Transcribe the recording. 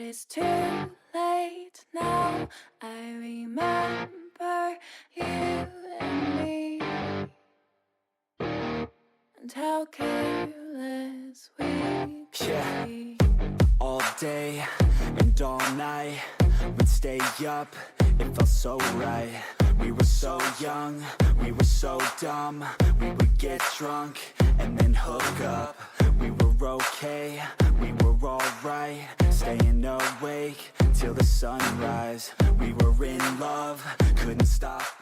it's too late now. I remember you and me, and how careless we could be. All day and all night, we'd stay up, it felt so right. We were so young, we were so dumb. We would get drunk and then hook up. We were okay, we were alright, staying awake till the sunrise. We were in love, couldn't stop